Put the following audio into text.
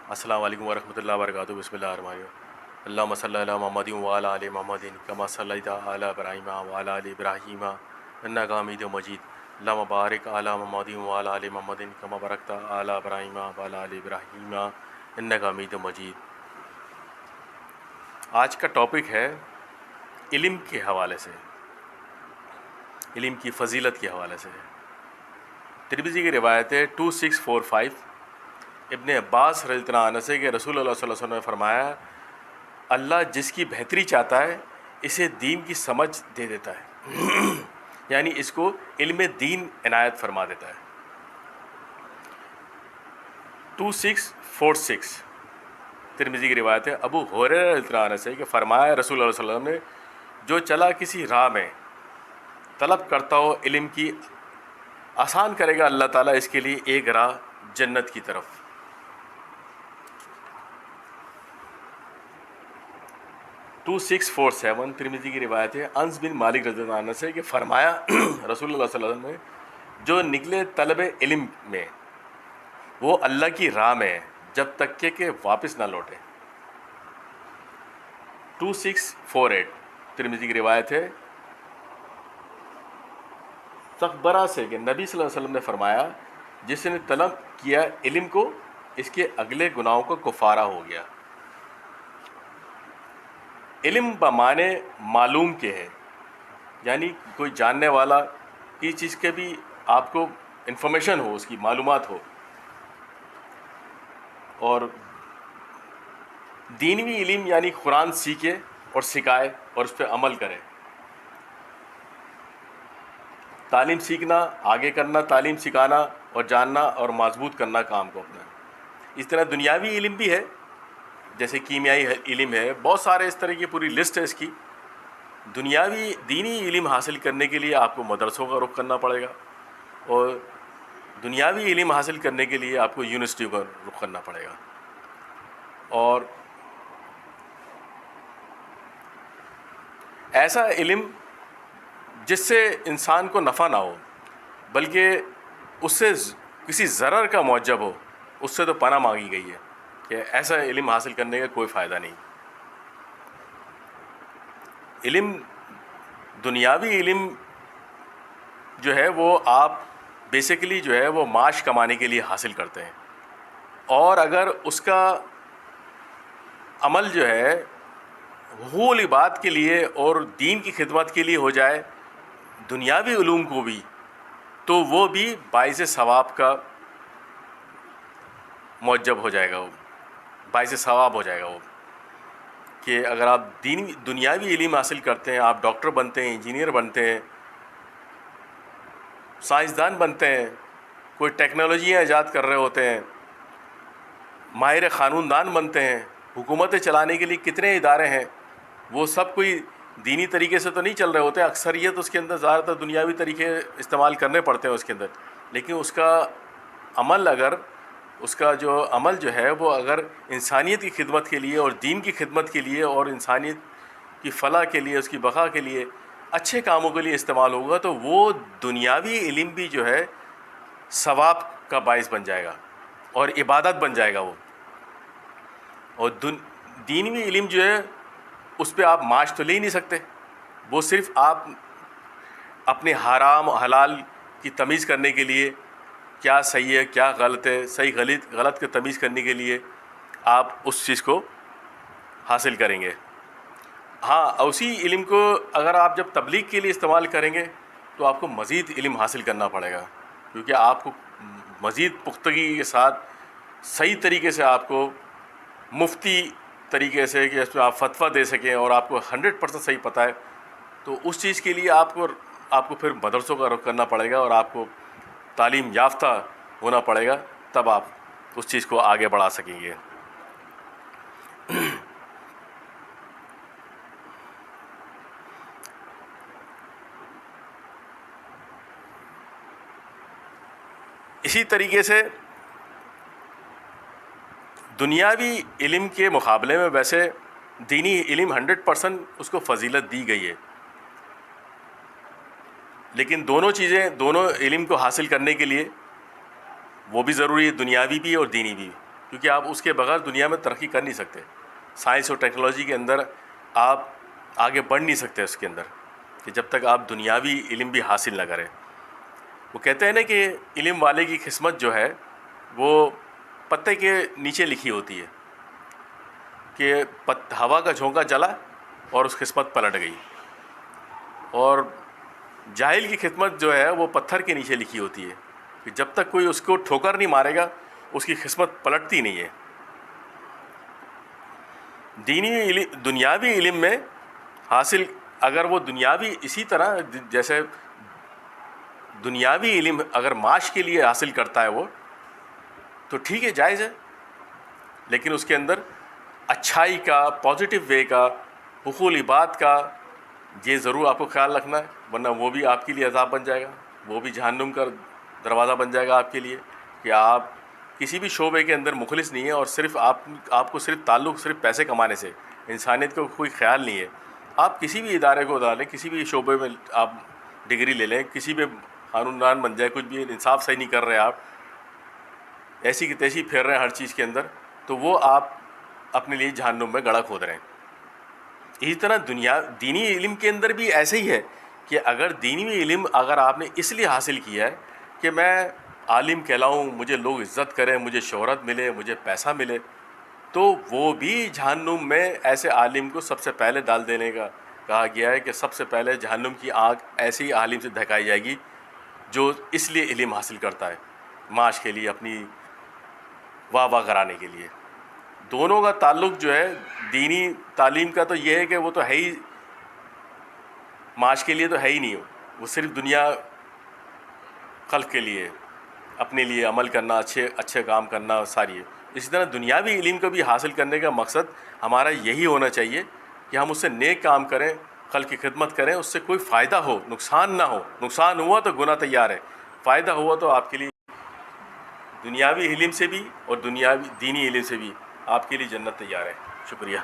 السلام علیکم ورحمۃ اللہ وبرکاتہ. بسم اللہ الرحمن الرحیم. اللہم صلی علی محمد وعلی آل محمد کما صلیت علی ابراہیم وعلی آل ابراہیم انک حمید مجید. اللہم بارک علی محمد وعلی آل محمد کما بارکت علی ابراہیم وعلی آل ابراہیم انک حمید مجید. آج کا ٹاپک ہے علم کے حوالے سے، علم کی فضیلت کے حوالے سے. ترمذی کی روایت ہے 2645 ابن عباس رضی اللہ عنہ سے کہ رسول اللہ صلی اللہ علیہ وسلم نے فرمایا، اللہ جس کی بہتری چاہتا ہے اسے دین کی سمجھ دے دیتا ہے یعنی اس کو علم دین عنایت فرما دیتا ہے. 2646 ترمذی کی روایت ہے ابو ہریرہ رضی اللہ عنہ سے کہ فرمایا رسول اللہ صلی اللہ علیہ وسلم نے، جو چلا کسی راہ میں طلب کرتا ہو علم کی، آسان کرے گا اللہ تعالیٰ اس کے لیے ایک راہ جنت کی طرف. 2647 ترمذی کی روایت ہے انس بن مالک رضی اللہ عنہ سے کہ فرمایا رسول اللہ صلی اللہ علیہ وسلم نے، جو نکلے طلب علم میں وہ اللہ کی راہ میں ہے جب تک کہ واپس نہ لوٹے. 2648 ترمذی کی روایت ہے تقبرہ سے کہ نبی صلی اللہ علیہ وسلم نے فرمایا، جس نے طلب کیا علم کو اس کے اگلے گناہوں کا کفارہ ہو گیا. علم بمعنی معلوم کے ہے، یعنی کوئی جاننے والا کی چیز کے بھی آپ کو انفارمیشن ہو، اس کی معلومات ہو. اور دینوی علم یعنی قرآن سیکھے اور سکھائے اور اس پہ عمل کرے. تعلیم سیکھنا، آگے کرنا، تعلیم سکھانا اور جاننا اور مضبوط کرنا کام کو اپنا. اس طرح دنیاوی علم بھی ہے، جیسے کیمیائی علم ہے، بہت سارے اس طرح کی پوری لسٹ ہے اس کی. دنیاوی دینی علم حاصل کرنے کے لیے آپ کو مدرسوں کا رخ کرنا پڑے گا، اور دنیاوی علم حاصل کرنے کے لیے آپ کو یونیورسٹیوں کا رخ کرنا پڑے گا. اور ایسا علم جس سے انسان کو نفع نہ ہو بلکہ اس سے کسی ضرر کا موجب ہو، اس سے تو پناہ مانگی گئی ہے کہ ایسا علم حاصل کرنے کا کوئی فائدہ نہیں. علم دنیاوی علم جو ہے وہ آپ بیسیکلی جو ہے وہ معاش کمانے کے لیے حاصل کرتے ہیں، اور اگر اس کا عمل جو ہے حقوق العباد کے لیے اور دین کی خدمت کے لیے ہو جائے، دنیاوی علوم کو بھی، تو وہ بھی باعث ثواب کا موجب ہو جائے گا، وہ باعث ثواب ہو جائے گا. وہ کہ اگر آپ دنیاوی علم حاصل کرتے ہیں، آپ ڈاکٹر بنتے ہیں، انجینئر بنتے ہیں، سائنسدان بنتے ہیں، کوئی ٹیکنالوجیاں ایجاد کر رہے ہوتے ہیں، ماہر قانون دان بنتے ہیں، حکومتیں چلانے کے لیے کتنے ادارے ہیں، وہ سب کوئی دینی طریقے سے تو نہیں چل رہے ہوتے. اکثریت اس کے اندر زیادہ تر دنیاوی طریقے استعمال کرنے پڑتے ہیں اس کے اندر. لیکن اس کا عمل اس کا جو عمل جو ہے وہ اگر انسانیت کی خدمت کے لیے اور دین کی خدمت کے لیے اور انسانیت کی فلاح کے لیے، اس کی بقا کے لیے، اچھے کاموں کے لیے استعمال ہوگا، تو وہ دنیاوی علم بھی جو ہے ثواب کا باعث بن جائے گا اور عبادت بن جائے گا وہ. اور دینوی علم جو ہے اس پہ آپ معاش تو لے ہی نہیں سکتے، وہ صرف آپ اپنے حرام حلال کی تمیز کرنے کے لیے، کیا صحیح ہے کیا غلط ہے، صحیح غلط کی تمیز کرنے کے لیے آپ اس چیز کو حاصل کریں گے. ہاں، اسی علم کو اگر آپ جب تبلیغ کے لیے استعمال کریں گے تو آپ کو مزید علم حاصل کرنا پڑے گا، کیونکہ آپ کو مزید پختگی کے ساتھ صحیح طریقے سے آپ کو مفتی طریقے سے کہ اس میں آپ فتویٰ دے سکیں اور آپ کو 100% صحیح پتہ ہے، تو اس چیز کے لیے آپ کو پھر مدرسوں کا رخ کرنا پڑے گا اور آپ کو تعلیم یافتہ ہونا پڑے گا، تب آپ اس چیز کو آگے بڑھا سکیں گے. اسی طریقے سے دنیاوی علم کے مقابلے میں ویسے دینی علم 100% اس کو فضیلت دی گئی ہے، لیکن دونوں علم کو حاصل کرنے کے لیے وہ بھی ضروری ہے، دنیاوی بھی اور دینی بھی. کیونکہ آپ اس کے بغیر دنیا میں ترقی کر نہیں سکتے. سائنس اور ٹیکنالوجی کے اندر آپ آگے بڑھ نہیں سکتے اس کے اندر کہ جب تک آپ دنیاوی علم بھی حاصل نہ کریں. وہ کہتے ہیں نا کہ علم والے کی قسمت جو ہے وہ پتے کے نیچے لکھی ہوتی ہے کہ ہوا کا جھونکا چلا اور اس قسمت پلٹ گئی. اور جاہل کی قسمت جو ہے وہ پتھر کے نیچے لکھی ہوتی ہے کہ جب تک کوئی اس کو ٹھوکر نہیں مارے گا اس کی قسمت پلٹتی نہیں ہے. دنیاوی علم میں حاصل اگر وہ دنیاوی اسی طرح جیسے دنیاوی علم اگر معاش کے لیے حاصل کرتا ہے وہ تو ٹھیک ہے، جائز ہے، لیکن اس کے اندر اچھائی کا، پازیٹیو وے کا، حقوق العباد کا یہ ضرور آپ کو خیال رکھنا ہے، ورنہ وہ بھی آپ کے لیے عذاب بن جائے گا، وہ بھی جہنم کا دروازہ بن جائے گا آپ کے لیے کہ آپ کسی بھی شعبے کے اندر مخلص نہیں ہیں اور صرف آپ کو صرف تعلق صرف پیسے کمانے سے، انسانیت کو کوئی خیال نہیں ہے. آپ کسی بھی ادارے کو ڈالیں، کسی بھی شعبے میں آپ ڈگری لے لیں، کسی بھی قانون دان بن جائے، کچھ بھی انصاف صحیح نہیں کر رہے آپ، ایسی کی تیسی پھیر رہے ہیں ہر چیز کے اندر، تو وہ آپ اپنے لیے جہنم میں گڑھا کھود رہے ہیں. اسی طرح دینی علم کے اندر بھی ایسے ہی ہے کہ اگر دینی علم اگر آپ نے اس لیے حاصل کیا ہے کہ میں عالم کہلاؤں، مجھے لوگ عزت کریں، مجھے شہرت ملے، مجھے پیسہ ملے، تو وہ بھی جہنم میں ایسے عالم کو سب سے پہلے ڈال دینے کا کہا گیا ہے کہ سب سے پہلے جہنم کی آگ ایسے ہی عالم سے دھکائی جائے گی جو اس لیے علم حاصل کرتا ہے، معاش کے لیے، اپنی واہ واہ کرانے کے لیے. دونوں کا تعلق جو ہے دینی تعلیم کا تو یہ ہے کہ وہ تو ہے ہی معاش کے لیے تو ہے ہی نہیں، وہ صرف دنیا خلق کے لیے، اپنے لیے عمل کرنا، اچھے کام کرنا ساری ہے. اسی طرح دنیاوی علم کو بھی حاصل کرنے کا مقصد ہمارا یہی ہونا چاہیے کہ ہم اس سے نیک کام کریں، خلق کی خدمت کریں، اس سے کوئی فائدہ ہو، نقصان نہ ہو. نقصان ہوا تو گناہ تیار ہے، فائدہ ہوا تو آپ کے لیے دنیاوی علم سے بھی اور دینی علم سے بھی آپ کے لیے جنت تیار ہے. شکریہ.